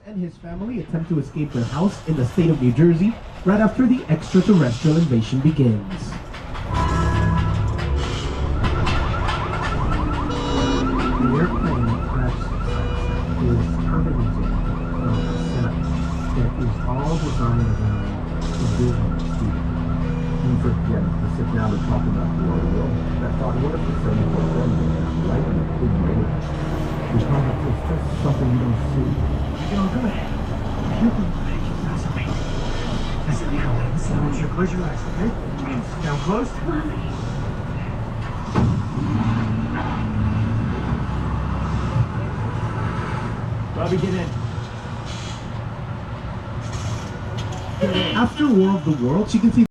and his family attempt to escape their house in the state of New Jersey right after the extraterrestrial invasion begins. The airplane crash is perfect example of a setup that is all designed around the vision of Stephen. You forget to sit down and talk about the world. That thought, what if the 74 right in the big radio? Because it's just something you don't see. You know, go ahead. You can make it fascinating. Listen, I want you to close your eyes, okay? Now closed. Bobby, get in. After War of the Worlds, you can see